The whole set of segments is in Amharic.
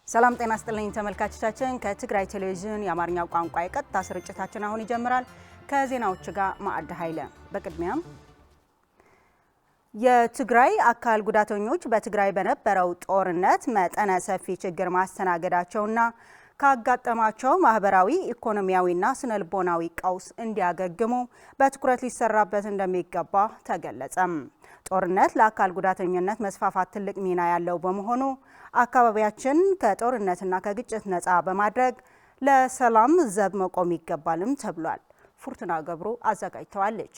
ሰላም ጤና ይስጥልኝ ተመልካቾቻችን ከትግራይ ቴሌቪዥን የአማርኛው ቋንቋ የቀጥታ ስርጭታችን አሁን ይጀምራል። ከዜናዎቹ ጋር ማዕድ ኃይለ። በቅድሚያም የትግራይ አካል ጉዳተኞች በትግራይ በነበረው ጦርነት መጠነ ሰፊ ችግር ማስተናገዳቸውና ካጋጠማቸው ማህበራዊ ኢኮኖሚያዊና ስነልቦናዊ ቀውስ እንዲያገግሙ በትኩረት ሊሰራበት እንደሚገባ ተገለጸም። ጦርነት ለአካል ጉዳተኝነት መስፋፋት ትልቅ ሚና ያለው በመሆኑ አካባቢያችን ከጦርነትና ከግጭት ነፃ በማድረግ ለሰላም ዘብ መቆም ይገባልም ተብሏል። ፉርቱና ገብሩ አዘጋጅተዋለች።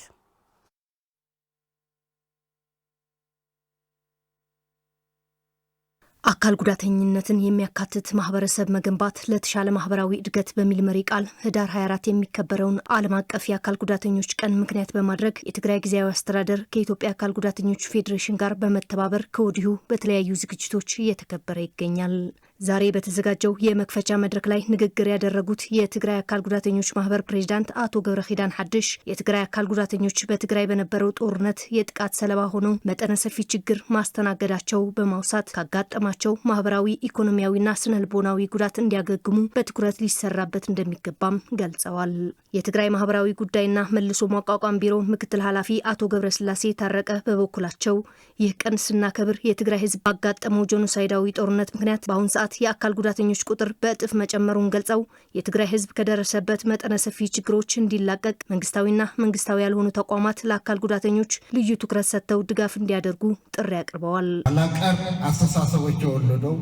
አካል ጉዳተኝነትን የሚያካትት ማህበረሰብ መገንባት ለተሻለ ማህበራዊ እድገት በሚል መሪ ቃል ህዳር 24 የሚከበረውን ዓለም አቀፍ የአካል ጉዳተኞች ቀን ምክንያት በማድረግ የትግራይ ጊዜያዊ አስተዳደር ከኢትዮጵያ አካል ጉዳተኞች ፌዴሬሽን ጋር በመተባበር ከወዲሁ በተለያዩ ዝግጅቶች እየተከበረ ይገኛል። ዛሬ በተዘጋጀው የመክፈቻ መድረክ ላይ ንግግር ያደረጉት የትግራይ አካል ጉዳተኞች ማህበር ፕሬዝዳንት አቶ ገብረኺዳን ሐድሽ የትግራይ አካል ጉዳተኞች በትግራይ በነበረው ጦርነት የጥቃት ሰለባ ሆነው መጠነ ሰፊ ችግር ማስተናገዳቸው በማውሳት ካጋጠማቸው ማህበራዊ ኢኮኖሚያዊና ስነልቦናዊ ጉዳት እንዲያገግሙ በትኩረት ሊሰራበት እንደሚገባም ገልጸዋል። የትግራይ ማህበራዊ ጉዳይና መልሶ ማቋቋም ቢሮ ምክትል ኃላፊ አቶ ገብረስላሴ ታረቀ በበኩላቸው ይህ ቀን ስናከብር የትግራይ ህዝብ ባጋጠመው ጄኖሳይዳዊ ጦርነት ምክንያት በአሁን ሰዓት የአካል ጉዳተኞች ቁጥር በእጥፍ መጨመሩን ገልጸው የትግራይ ህዝብ ከደረሰበት መጠነ ሰፊ ችግሮች እንዲላቀቅ መንግስታዊና መንግስታዊ ያልሆኑ ተቋማት ለአካል ጉዳተኞች ልዩ ትኩረት ሰጥተው ድጋፍ እንዲያደርጉ ጥሪ አቅርበዋል። አላቀር አስተሳሰቦች የወለደው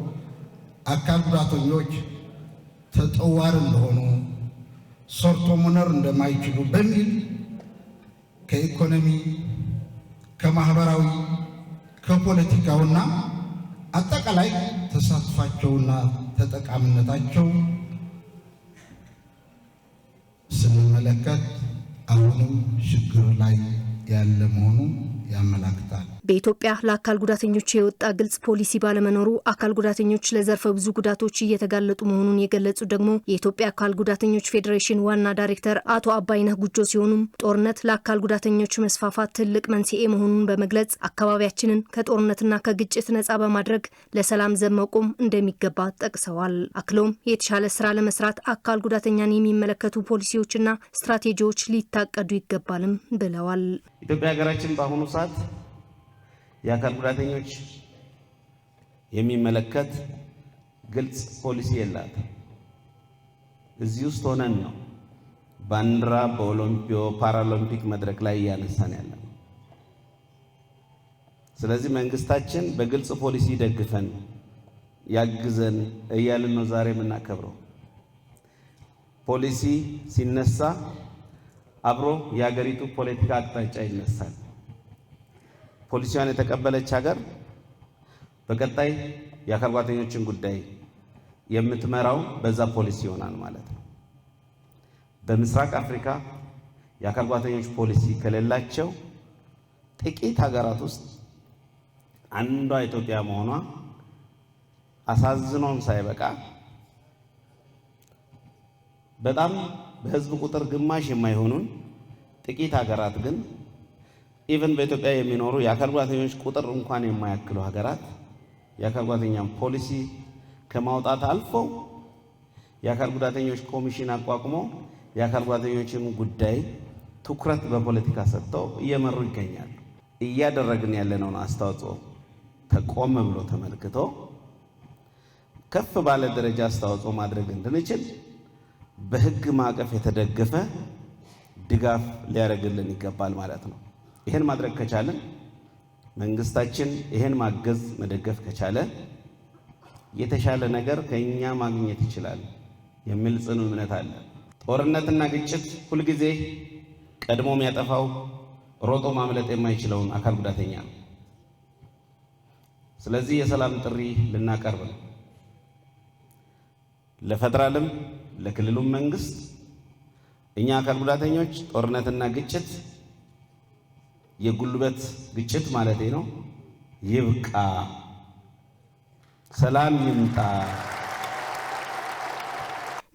አካል ጉዳተኞች ተጠዋር እንደሆኑ ሰርቶ መኖር እንደማይችሉ በሚል ከኢኮኖሚ ከማህበራዊ ከፖለቲካውና አጠቃላይ ተሳትፏቸውና ተጠቃሚነታቸው ስንመለከት አሁንም ችግር ላይ ያለ መሆኑ ያመላክታል። በኢትዮጵያ ለአካል ጉዳተኞች የወጣ ግልጽ ፖሊሲ ባለመኖሩ አካል ጉዳተኞች ለዘርፈ ብዙ ጉዳቶች እየተጋለጡ መሆኑን የገለጹ ደግሞ የኢትዮጵያ አካል ጉዳተኞች ፌዴሬሽን ዋና ዳይሬክተር አቶ አባይነህ ጉጆ ሲሆኑም ጦርነት ለአካል ጉዳተኞች መስፋፋት ትልቅ መንስኤ መሆኑን በመግለጽ አካባቢያችንን ከጦርነትና ከግጭት ነፃ በማድረግ ለሰላም ዘብ መቆም እንደሚገባ ጠቅሰዋል። አክለውም የተሻለ ስራ ለመስራት አካል ጉዳተኛን የሚመለከቱ ፖሊሲዎችና ስትራቴጂዎች ሊታቀዱ ይገባልም ብለዋል። ኢትዮጵያ ሀገራችን በአሁኑ ሰዓት የአካል ጉዳተኞች የሚመለከት ግልጽ ፖሊሲ የላት። እዚህ ውስጥ ሆነን ነው ባንዲራ ፓራሊምፒክ መድረክ ላይ እያነሳን ያለን። ስለዚህ መንግስታችን በግልጽ ፖሊሲ ደግፈን ያግዘን እያልን ነው ዛሬ የምናከብረው። ፖሊሲ ሲነሳ አብሮ የሀገሪቱ ፖለቲካ አቅጣጫ ይነሳል። ፖሊሲዋን የተቀበለች ሀገር በቀጣይ የአካል ጉዳተኞችን ጉዳይ የምትመራው በዛ ፖሊሲ ይሆናል ማለት ነው። በምስራቅ አፍሪካ የአካል ጉዳተኞች ፖሊሲ ከሌላቸው ጥቂት ሀገራት ውስጥ አንዷ ኢትዮጵያ መሆኗ አሳዝኖን ሳይበቃ በጣም በህዝብ ቁጥር ግማሽ የማይሆኑን ጥቂት ሀገራት ግን ኢቨን በኢትዮጵያ የሚኖሩ የአካል ጉዳተኞች ቁጥር እንኳን የማያክሉ ሀገራት የአካል ጉዳተኛን ፖሊሲ ከማውጣት አልፈው የአካል ጉዳተኞች ኮሚሽን አቋቁሞ የአካል ጉዳተኞችን ጉዳይ ትኩረት በፖለቲካ ሰጥተው እየመሩ ይገኛሉ። እያደረግን ያለነውን አስተዋጽኦ ተቆም ብሎ ተመልክቶ ከፍ ባለ ደረጃ አስተዋጽኦ ማድረግ እንድንችል በህግ ማዕቀፍ የተደገፈ ድጋፍ ሊያደርግልን ይገባል ማለት ነው። ይሄን ማድረግ ከቻለን መንግስታችን ይሄን ማገዝ መደገፍ ከቻለ የተሻለ ነገር ከኛ ማግኘት ይችላል የሚል ጽኑ እምነት አለ። ጦርነትና ግጭት ሁልጊዜ ቀድሞ የሚያጠፋው ሮጦ ማምለጥ የማይችለውን አካል ጉዳተኛ ነው። ስለዚህ የሰላም ጥሪ ልናቀርብ ነው። ለፌደራልም ለክልሉም መንግስት እኛ አካል ጉዳተኞች ጦርነትና ግጭት የጉልበት ግጭት ማለት ነው ይብቃ፣ ሰላም ይምጣ።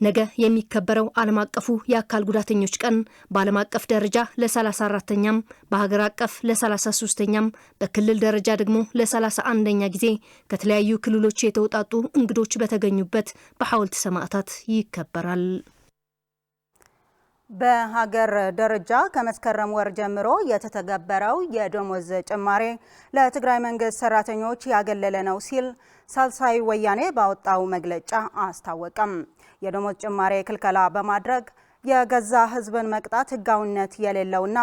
ነገ የሚከበረው ዓለም አቀፉ የአካል ጉዳተኞች ቀን በዓለም አቀፍ ደረጃ ለ34ኛም በሀገር አቀፍ ለ33ኛም በክልል ደረጃ ደግሞ ለ31ኛ ጊዜ ከተለያዩ ክልሎች የተውጣጡ እንግዶች በተገኙበት በሐውልት ሰማዕታት ይከበራል። በሀገር ደረጃ ከመስከረም ወር ጀምሮ የተተገበረው የደሞዝ ጭማሬ ለትግራይ መንግስት ሰራተኞች ያገለለ ነው ሲል ሳልሳይ ወያኔ ባወጣው መግለጫ አስታወቀም። የደሞዝ ጭማሬ ክልከላ በማድረግ የገዛ ህዝብን መቅጣት ህጋዊነት የሌለውና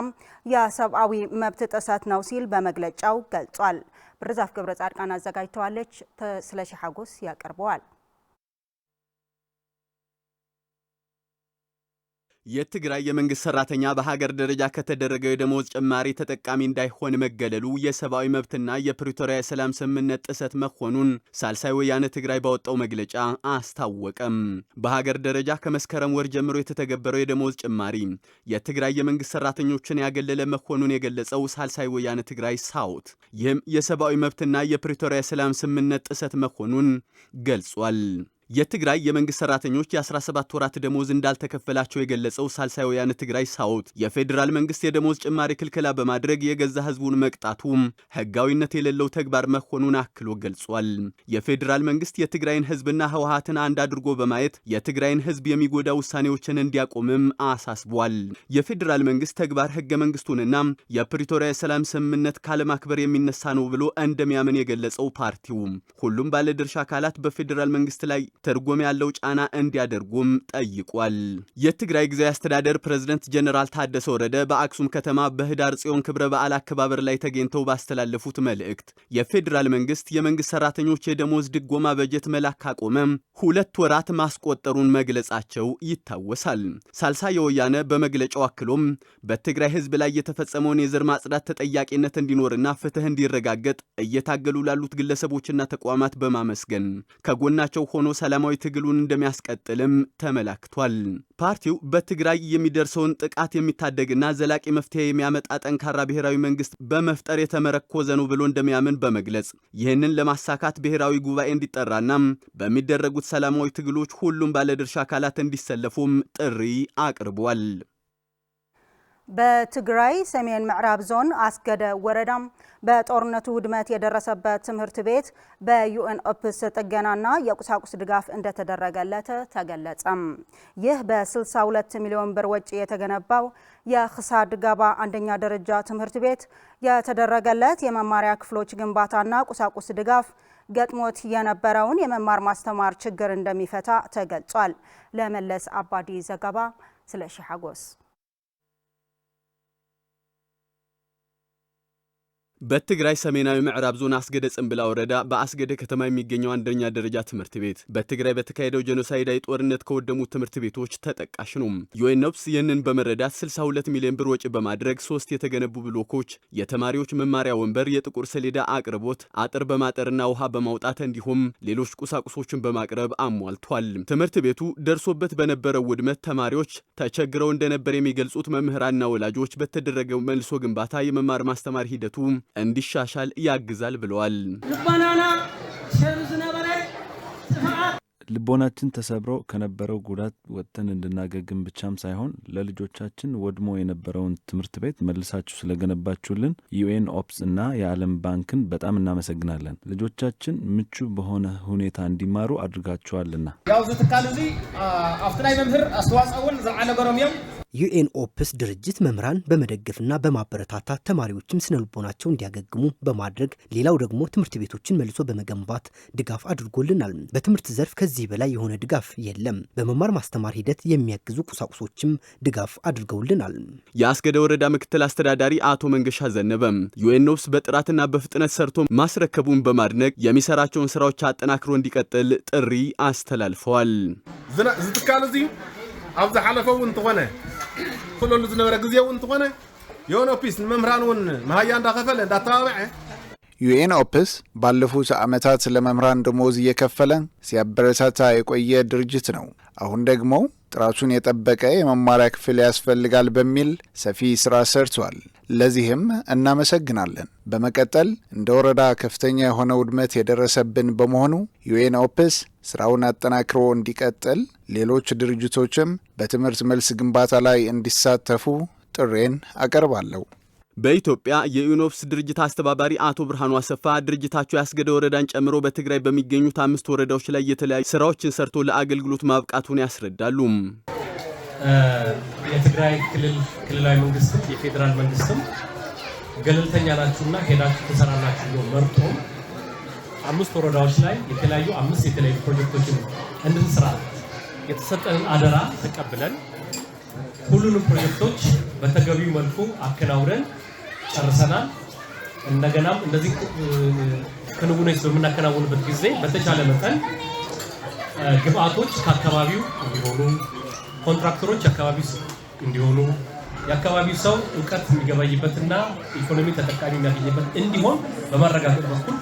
የሰብአዊ መብት ጥሰት ነው ሲል በመግለጫው ገልጿል። ብርዛፍ ገብረ ጻድቃን አዘጋጅተዋለች። ስለሺ ሐጎስ ያቀርበዋል። የትግራይ የመንግስት ሰራተኛ በሀገር ደረጃ ከተደረገው የደሞዝ ጭማሪ ተጠቃሚ እንዳይሆን መገለሉ የሰብአዊ መብትና የፕሪቶሪያ የሰላም ስምምነት ጥሰት መሆኑን ሳልሳይ ወያነ ትግራይ ባወጣው መግለጫ አስታወቀም። በሀገር ደረጃ ከመስከረም ወር ጀምሮ የተተገበረው የደሞዝ ጭማሪ የትግራይ የመንግስት ሰራተኞችን ያገለለ መሆኑን የገለጸው ሳልሳይ ወያነ ትግራይ ሳውት ይህም የሰብአዊ መብትና የፕሪቶሪያ የሰላም ስምምነት ጥሰት መሆኑን ገልጿል። የትግራይ የመንግስት ሰራተኞች የ17 ወራት ደሞዝ እንዳልተከፈላቸው የገለጸው ሳልሳይ ወያነ ትግራይ ሳውት የፌዴራል መንግስት የደሞዝ ጭማሪ ክልከላ በማድረግ የገዛ ህዝቡን መቅጣቱ ህጋዊነት የሌለው ተግባር መሆኑን አክሎ ገልጿል። የፌዴራል መንግስት የትግራይን ህዝብና ህወሓትን አንድ አድርጎ በማየት የትግራይን ህዝብ የሚጎዳ ውሳኔዎችን እንዲያቆምም አሳስቧል። የፌዴራል መንግስት ተግባር ህገ መንግስቱንና የፕሪቶሪያ የሰላም ስምምነት ካለማክበር የሚነሳ ነው ብሎ እንደሚያምን የገለጸው ፓርቲው ሁሉም ባለድርሻ አካላት በፌዴራል መንግስት ላይ ትርጉም ያለው ጫና እንዲያደርጉም ጠይቋል። የትግራይ ጊዜያዊ አስተዳደር ፕሬዝዳንት ጀነራል ታደሰ ወረደ በአክሱም ከተማ በህዳር ጽዮን ክብረ በዓል አከባበር ላይ ተገኝተው ባስተላለፉት መልእክት የፌዴራል መንግስት የመንግስት ሰራተኞች የደሞዝ ድጎማ በጀት መላክ ካቆመ 2 ወራት ማስቆጠሩን መግለጻቸው ይታወሳል። ሳልሳይ ወያነ በመግለጫው አክሎም በትግራይ ህዝብ ላይ የተፈጸመውን የዘር ማጽዳት ተጠያቂነት እንዲኖርና ፍትህ እንዲረጋገጥ እየታገሉ ላሉት ግለሰቦችና ተቋማት በማመስገን ከጎናቸው ሆኖ ሰላማዊ ትግሉን እንደሚያስቀጥልም ተመላክቷል። ፓርቲው በትግራይ የሚደርሰውን ጥቃት የሚታደግና ዘላቂ መፍትሄ የሚያመጣ ጠንካራ ብሔራዊ መንግስት በመፍጠር የተመረኮዘ ነው ብሎ እንደሚያምን በመግለጽ ይህንን ለማሳካት ብሔራዊ ጉባኤ እንዲጠራና በሚደረጉት ሰላማዊ ትግሎች ሁሉም ባለድርሻ አካላት እንዲሰለፉም ጥሪ አቅርቧል። በትግራይ ሰሜን ምዕራብ ዞን አስገደ ወረዳም በጦርነቱ ውድመት የደረሰበት ትምህርት ቤት በዩኤን ኦፕስ ጥገናና የቁሳቁስ ድጋፍ እንደተደረገለት ተገለጸም። ይህ በ62 ሚሊዮን ብር ወጪ የተገነባው የኽሳድ ገባ አንደኛ ደረጃ ትምህርት ቤት የተደረገለት የመማሪያ ክፍሎች ግንባታና ቁሳቁስ ድጋፍ ገጥሞት የነበረውን የመማር ማስተማር ችግር እንደሚፈታ ተገልጿል። ለመለስ አባዲ ዘገባ ስለሺ ሐጎስ። በትግራይ ሰሜናዊ ምዕራብ ዞን አስገደ ጽምብላ ወረዳ በአስገደ ከተማ የሚገኘው አንደኛ ደረጃ ትምህርት ቤት በትግራይ በተካሄደው ጄኖሳይዳዊ ጦርነት ከወደሙት ትምህርት ቤቶች ተጠቃሽ ነው። ዩኤን ኦፕስ ይህንን በመረዳት 62 ሚሊዮን ብር ወጪ በማድረግ 3 የተገነቡ ብሎኮች፣ የተማሪዎች መማሪያ ወንበር፣ የጥቁር ሰሌዳ አቅርቦት፣ አጥር በማጠርና ውሃ በማውጣት እንዲሁም ሌሎች ቁሳቁሶችን በማቅረብ አሟልቷል። ትምህርት ቤቱ ደርሶበት በነበረው ውድመት ተማሪዎች ተቸግረው እንደነበር የሚገልጹት መምህራንና ወላጆች በተደረገው መልሶ ግንባታ የመማር ማስተማር ሂደቱ እንዲሻሻል ያግዛል ብለዋል። ልቦናችን ተሰብሮ ከነበረው ጉዳት ወጥተን እንድናገግም ብቻም ሳይሆን ለልጆቻችን ወድሞ የነበረውን ትምህርት ቤት መልሳችሁ ስለገነባችሁልን ዩኤን ኦፕስ እና የዓለም ባንክን በጣም እናመሰግናለን። ልጆቻችን ምቹ በሆነ ሁኔታ እንዲማሩ አድርጋችኋልና ያው ዝትካል እዚ አፍትላይ መምህር አስተዋጽኦን ዘዓለ ገሮሚዮም ዩኤን ኦፕስ ድርጅት መምህራን በመደገፍና በማበረታታት ተማሪዎችም ስነልቦናቸው እንዲያገግሙ በማድረግ ሌላው ደግሞ ትምህርት ቤቶችን መልሶ በመገንባት ድጋፍ አድርጎልናል። በትምህርት ዘርፍ ከዚህ በላይ የሆነ ድጋፍ የለም። በመማር ማስተማር ሂደት የሚያግዙ ቁሳቁሶችም ድጋፍ አድርገውልናል። የአስገደ ወረዳ ምክትል አስተዳዳሪ አቶ መንገሻ ዘነበም ዩኤን ኦፕስ በጥራትና በፍጥነት ሰርቶ ማስረከቡን በማድነቅ የሚሰራቸውን ስራዎች አጠናክሮ እንዲቀጥል ጥሪ አስተላልፈዋል። ዝትካል እዚ አብዛ ሐለፈው እንትሆነ ኩሉ ዝነበረ ግዚያው እንትሆነ ዩኤን ኦፕስ መምህራን ማህያ እንዳከፈለ እንዳተባበዐ ዩኤን ኦፕስ ባለፉት ዓመታት ለመምህራን ደሞዝ እየከፈለ ሲያበረታታ የቆየ ድርጅት ነው። አሁን ደግሞ ጥራቱን የጠበቀ የመማሪያ ክፍል ያስፈልጋል በሚል ሰፊ ስራ ሰርቷል። ለዚህም እናመሰግናለን። በመቀጠል እንደ ወረዳ ከፍተኛ የሆነ ውድመት የደረሰብን በመሆኑ ዩኤን ኦፕስ ስራውን አጠናክሮ እንዲቀጥል፣ ሌሎች ድርጅቶችም በትምህርት መልስ ግንባታ ላይ እንዲሳተፉ ጥሬን አቀርባለሁ። በኢትዮጵያ የዩኤንኦፕስ ድርጅት አስተባባሪ አቶ ብርሃኑ አሰፋ ድርጅታቸው ያስገደ ወረዳን ጨምሮ በትግራይ በሚገኙት 5 ወረዳዎች ላይ የተለያዩ ስራዎችን ሰርቶ ለአገልግሎት ማብቃቱን ያስረዳሉ። የትግራይ ክልላዊ መንግስትም የፌዴራል መንግስትም ገለልተኛ ናችሁና ሄዳችሁ ተሰራላችሁ ብሎ መርጦ 5 ወረዳዎች ላይ የተለያዩ 5 የተለያዩ ፕሮጀክቶችን እንድንሰራ የተሰጠንን አደራ ተቀብለን ሁሉንም ፕሮጀክቶች በተገቢው መልኩ አከናውነን ጨርሰናል። እንደገናም እንደዚህ ክንውኖች በምናከናውንበት ጊዜ በተቻለ መጠን ግብአቶች ከአካባቢው እንዲሆኑ፣ ኮንትራክተሮች አካባቢው እንዲሆኑ፣ የአካባቢው ሰው እውቀት የሚገበይበትና ኢኮኖሚ ተጠቃሚ የሚያገኝበት እንዲሆን በማረጋገጥ በኩል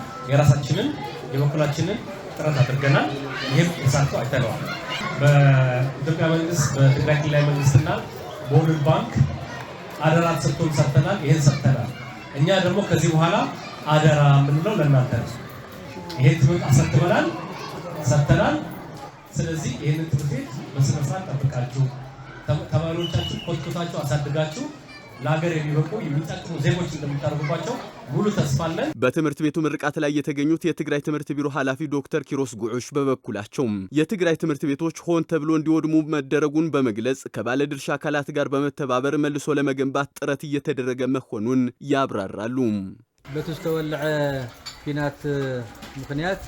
የበኩላችንን ጥረት አድርገናል። ይህም ተሳክቶ አይተነዋል። በኢትዮጵያ መንግስት በትግራይ ክልላዊ መንግስትና በወርልድ ባንክ አደራ ተሰጥቶን ሰርተናል። ይሄን ሰርተናል። እኛ ደግሞ ከዚህ በኋላ አደራ የምንለው ለእናንተ ነው። ይሄ ትምህርት አሰጥተናል፣ ሰርተናል። ስለዚህ ይሄንን ትምህርት ቤት በስነ ስርዓት ጠብቃችሁ ተማሪዎቻችሁ ኮትኩታችሁ አሳድጋችሁ ለሀገር የሚበቁ የሚጠቅሙ ዜጎች እንደምታደርጉባቸው ሙሉ ተስፋ አለን። በትምህርት ቤቱ ምርቃት ላይ የተገኙት የትግራይ ትምህርት ቢሮ ኃላፊ ዶክተር ኪሮስ ጉዑሽ በበኩላቸው የትግራይ ትምህርት ቤቶች ሆን ተብሎ እንዲወድሙ መደረጉን በመግለጽ ከባለድርሻ አካላት ጋር በመተባበር መልሶ ለመገንባት ጥረት እየተደረገ መሆኑን ያብራራሉ። በተስተወልዐ ፊናት ምክንያት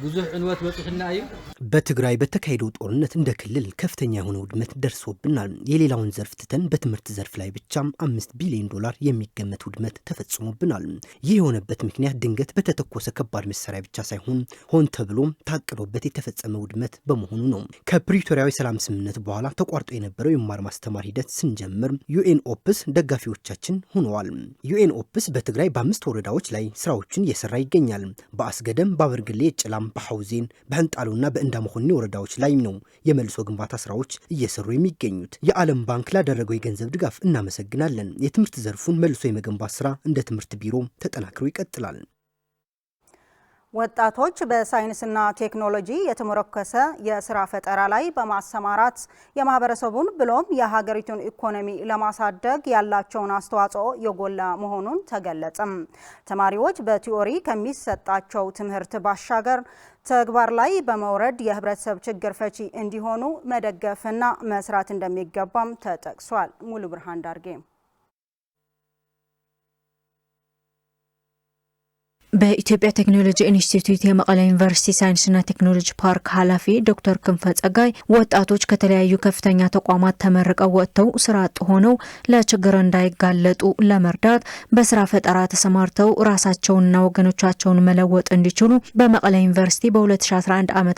ብዙ ዕንወት በጽሕና እዩ። በትግራይ በተካሄደው ጦርነት እንደ ክልል ከፍተኛ የሆነ ውድመት ደርሶብናል። የሌላውን ዘርፍ ትተን በትምህርት ዘርፍ ላይ ብቻም $5 ቢሊዮን የሚገመት ውድመት ተፈጽሞብናል። ይህ የሆነበት ምክንያት ድንገት በተተኮሰ ከባድ መሳሪያ ብቻ ሳይሆን ሆን ተብሎ ታቅዶበት የተፈጸመ ውድመት በመሆኑ ነው። ከፕሪቶሪያዊ ሰላም ስምምነት በኋላ ተቋርጦ የነበረው የመማር ማስተማር ሂደት ስንጀምር ዩኤን ኦፕስ ደጋፊዎቻችን ሆነዋል። ዩኤን ኦፕስ በትግራይ በ5 ወረዳዎች ላይ ስራዎችን እየሰራ ይገኛል። በአስገደም፣ ባበርግሌ፣ ጭላም፣ በሐውዜን፣ በህንጣሎና በእንዳመሆኒ ወረዳዎች ላይ ነው የመልሶ ግንባታ ስራዎች እየሰሩ የሚገኙት። የዓለም ባንክ ላደረገው የገንዘብ ድጋፍ እናመሰግናለን። የትምህርት ዘርፉን መልሶ የመገንባት ስራ እንደ ትምህርት ቢሮ ተጠናክሮ ይቀጥላል። ወጣቶች በሳይንስና ቴክኖሎጂ የተመረኮዘ የስራ ፈጠራ ላይ በማሰማራት የማህበረሰቡን ብሎም የሀገሪቱን ኢኮኖሚ ለማሳደግ ያላቸውን አስተዋጽኦ የጎላ መሆኑን ተገለጸም። ተማሪዎች በቲዮሪ ከሚሰጣቸው ትምህርት ባሻገር ተግባር ላይ በመውረድ የህብረተሰብ ችግር ፈቺ እንዲሆኑ መደገፍና መስራት እንደሚገባም ተጠቅሷል። ሙሉ ብርሃን ዳርጌ በኢትዮጵያ ቴክኖሎጂ ኢንስቲትዩት የመቀለ ዩኒቨርሲቲ ሳይንስና ቴክኖሎጂ ፓርክ ኃላፊ ዶክተር ክንፈ ጸጋይ ወጣቶች ከተለያዩ ከፍተኛ ተቋማት ተመርቀው ወጥተው ስራ አጥ ሆነው ለችግር እንዳይጋለጡ ለመርዳት በስራ ፈጠራ ተሰማርተው ራሳቸውንና ወገኖቻቸውን መለወጥ እንዲችሉ በመቀለ ዩኒቨርሲቲ በ2011 ዓ.ም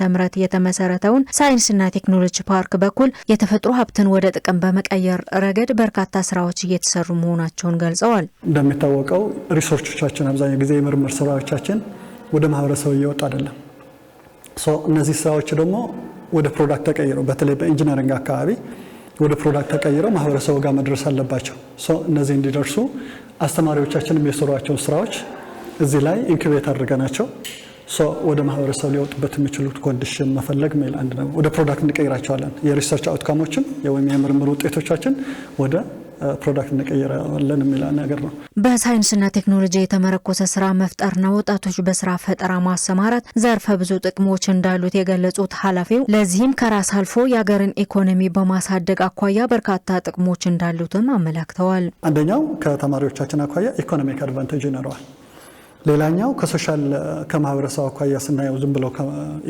የተመሰረተውን ሳይንስና ቴክኖሎጂ ፓርክ በኩል የተፈጥሮ ሀብትን ወደ ጥቅም በመቀየር ረገድ በርካታ ስራዎች እየተሰሩ መሆናቸውን ገልጸዋል። እንደሚታወቀው ሪሰርቾቻችን አብዛኛው ጊዜ የምርምር ስራዎቻችን ወደ ማህበረሰቡ እየወጣ አይደለም። እነዚህ ስራዎች ደግሞ ወደ ፕሮዳክት ተቀይረው በተለይ በኢንጂነሪንግ አካባቢ ወደ ፕሮዳክት ተቀይረው ማህበረሰቡ ጋር መድረስ አለባቸው። እነዚህ እንዲደርሱ አስተማሪዎቻችንም የሰሯቸውን ስራዎች እዚህ ላይ ኢንኩቤት አድርገናቸው ወደ ማህበረሰቡ ሊወጡበት የሚችሉት ኮንዲሽን መፈለግ ሜል አንድ ነው። ወደ ፕሮዳክት እንቀይራቸዋለን። የሪሰርች አውትካሞችን ወይም የምርምር ውጤቶቻችን ወደ ፕሮዳክት እንቀይራለን የሚል ነገር ነው። በሳይንስና ቴክኖሎጂ የተመረኮዘ ስራ መፍጠርና ወጣቶች በስራ ፈጠራ ማሰማራት ዘርፈ ብዙ ጥቅሞች እንዳሉት የገለጹት ኃላፊው ለዚህም ከራስ አልፎ የሀገርን ኢኮኖሚ በማሳደግ አኳያ በርካታ ጥቅሞች እንዳሉትም አመላክተዋል። አንደኛው ከተማሪዎቻችን አኳያ ኢኮኖሚክ አድቫንቴጅ ይኖረዋል። ሌላኛው ከሶሻል ከማህበረሰብ አኳያ ስናየው ዝም ብለው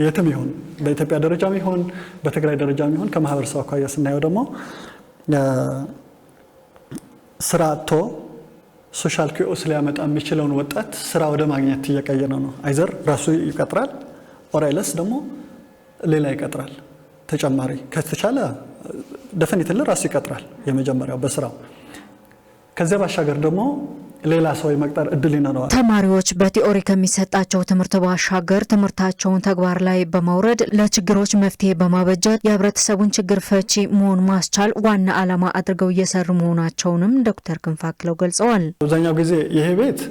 የትም ይሁን በኢትዮጵያ ደረጃም ይሁን በትግራይ ደረጃም ይሁን ከማህበረሰብ አኳያ ስናየው ደግሞ ስራ አጥቶ ሶሻል ኪኦስ ሊያመጣ የሚችለውን ወጣት ስራ ወደ ማግኘት እየቀየረ ነው። አይዘር ራሱ ይቀጥራል ኦራይለስ ደግሞ ሌላ ይቀጥራል። ተጨማሪ ከተቻለ ደፈኒትሊ ራሱ ይቀጥራል የመጀመሪያው በስራው። ከዚያ ባሻገር ደግሞ ሌላ ሰው የመቅጠር እድል ይኖረዋል። ተማሪዎች በቲኦሪ ከሚሰጣቸው ትምህርት ባሻገር ትምህርታቸውን ተግባር ላይ በማውረድ ለችግሮች መፍትሄ በማበጀት የህብረተሰቡን ችግር ፈቺ መሆን ማስቻል ዋና ዓላማ አድርገው እየሰሩ መሆናቸውንም ዶክተር ክንፈ አክለው ገልጸዋል። አብዛኛው ጊዜ ይሄ ቤት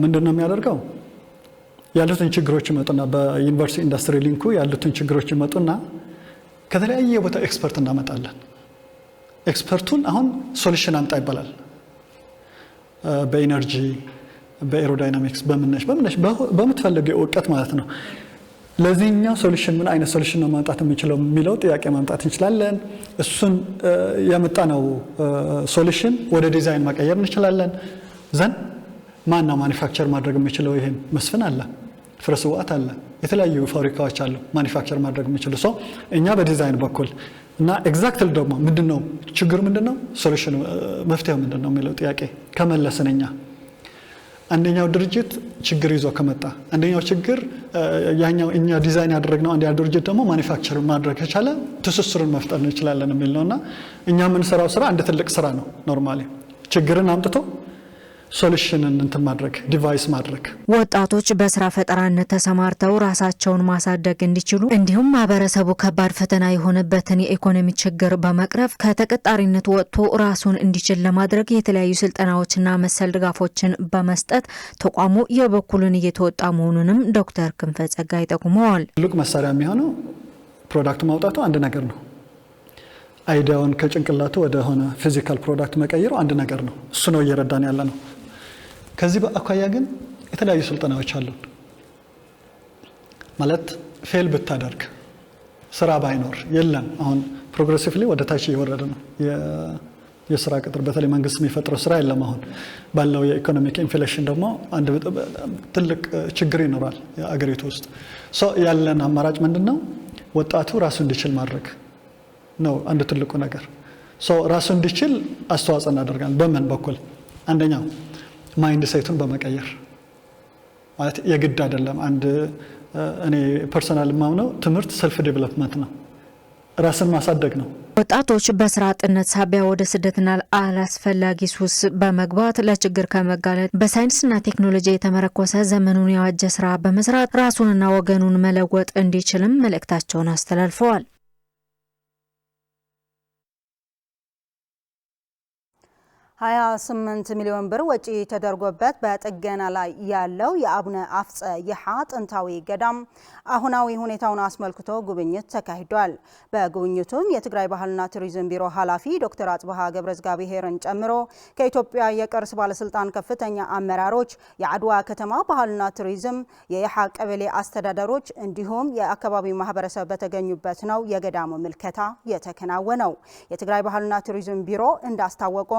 ምንድነው የሚያደርገው? ያሉትን ችግሮች ይመጡና በዩኒቨርሲቲ ኢንዱስትሪ ሊንኩ ያሉትን ችግሮች ይመጡና ከተለያየ ቦታ ኤክስፐርት እናመጣለን። ኤክስፐርቱን አሁን ሶሉሽን አምጣ ይባላል። በኢነርጂ በኤሮዳይናሚክስ በምንነሽ በምትፈልገው እውቀት ማለት ነው። ለዚህኛው ሶሉሽን ምን አይነት ሶሉሽን ነው ማምጣት የምንችለው የሚለው ጥያቄ ማምጣት እንችላለን። እሱን ያመጣነው ሶሉሽን ወደ ዲዛይን መቀየር እንችላለን። ዘን ማን ነው ማኒፋክቸር ማድረግ የሚችለው? ይሄን መስፍን አለ፣ ፍረስዋት አለ፣ የተለያዩ ፋብሪካዎች አሉ ማኒፋክቸር ማድረግ የሚችሉ ሰው እኛ በዲዛይን በኩል እና ኤግዛክትሊ ደግሞ ምንድነው ችግሩ ምንድነው ሶሉሽን መፍትሄው ምንድነው የሚለው ጥያቄ ከመለስንኛ አንደኛው ድርጅት ችግር ይዞ ከመጣ አንደኛው ችግር ያኛው እኛ ዲዛይን ያደረግነው አንደኛው ድርጅት ደግሞ ማኒፋክቸር ማድረግ ከቻለ ትስስሩን መፍጠር እንችላለን የሚል ነውና እኛ የምንሰራው ስራ አንድ ትልቅ ስራ ነው። ኖርማሊ ችግርን አምጥቶ ሶሉሽንን እንትን ማድረግ ዲቫይስ ማድረግ ወጣቶች በስራ ፈጠራነት ተሰማርተው ራሳቸውን ማሳደግ እንዲችሉ እንዲሁም ማህበረሰቡ ከባድ ፈተና የሆነበትን የኢኮኖሚ ችግር በመቅረፍ ከተቀጣሪነት ወጥቶ ራሱን እንዲችል ለማድረግ የተለያዩ ስልጠናዎችና መሰል ድጋፎችን በመስጠት ተቋሙ የበኩሉን እየተወጣ መሆኑንም ዶክተር ክንፈ ጸጋይ ጠቁመዋል። ትልቅ መሳሪያ የሚሆነው ፕሮዳክት ማውጣቱ አንድ ነገር ነው። አይዲያውን ከጭንቅላቱ ወደ ሆነ ፊዚካል ፕሮዳክት መቀየሩ አንድ ነገር ነው። እሱ ነው እየረዳን ያለ ነው። ከዚህ በአኳያ ግን የተለያዩ ስልጠናዎች አሉ። ማለት ፌል ብታደርግ ስራ ባይኖር የለም አሁን ፕሮግሬሲቭሊ ወደ ታች እየወረደ ነው የስራ ቅጥር። በተለይ መንግስት የሚፈጥረው ስራ የለም። አሁን ባለው የኢኮኖሚክ ኢንፍሌሽን ደግሞ አንድ ትልቅ ችግር ይኖራል አገሪቱ ውስጥ። ያለን አማራጭ ምንድነው? ወጣቱ ራሱ እንዲችል ማድረግ ነው አንድ ትልቁ ነገር። ራሱ እንዲችል አስተዋጽኦ እናደርጋለን። በምን በኩል? አንደኛው ማይንድ ሴቱን በመቀየር ማለት የግድ አይደለም። አንድ እኔ ፐርሰናል ማምነው ትምህርት ሰልፍ ዴቨሎፕመንት ነው፣ ራስን ማሳደግ ነው። ወጣቶች በስራ አጥነት ሳቢያ ወደ ስደትና አላስፈላጊ ሱስ በመግባት ለችግር ከመጋለጥ በሳይንስና ቴክኖሎጂ የተመረኮሰ ዘመኑን ያዋጀ ስራ በመስራት ራሱንና ወገኑን መለወጥ እንዲችልም መልእክታቸውን አስተላልፈዋል። 28 ሚሊዮን ብር ወጪ ተደርጎበት በጥገና ላይ ያለው የአቡነ አፍጸ ይሓ ጥንታዊ ገዳም አሁናዊ ሁኔታውን አስመልክቶ ጉብኝት ተካሂዷል። በጉብኝቱም የትግራይ ባህልና ቱሪዝም ቢሮ ኃላፊ ዶክተር አጽብሃ ገብረእግዚአብሔርን ጨምሮ ከኢትዮጵያ የቅርስ ባለስልጣን ከፍተኛ አመራሮች፣ የአድዋ ከተማ ባህልና ቱሪዝም፣ የይሓ ቀበሌ አስተዳደሮች እንዲሁም የአካባቢው ማህበረሰብ በተገኙበት ነው የገዳሙ ምልከታ የተከናወነው። የትግራይ ባህልና ቱሪዝም ቢሮ እንዳስታወቀው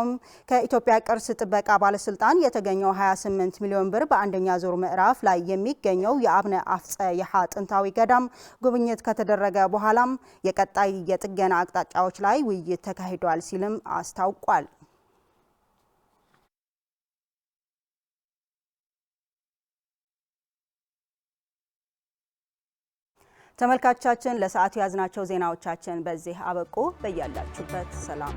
ከኢትዮጵያ ቅርስ ጥበቃ ባለስልጣን የተገኘው 28 ሚሊዮን ብር በአንደኛ ዙር ምዕራፍ ላይ የሚገኘው የአቡነ አፍጸ ይሓ ጥንታዊ ገዳም ጉብኝት ከተደረገ በኋላም የቀጣይ የጥገና አቅጣጫዎች ላይ ውይይት ተካሂዷል ሲልም አስታውቋል። ተመልካቾቻችን ለሰዓቱ ያዝናቸው ዜናዎቻችን በዚህ አበቁ። በያላችሁበት ሰላም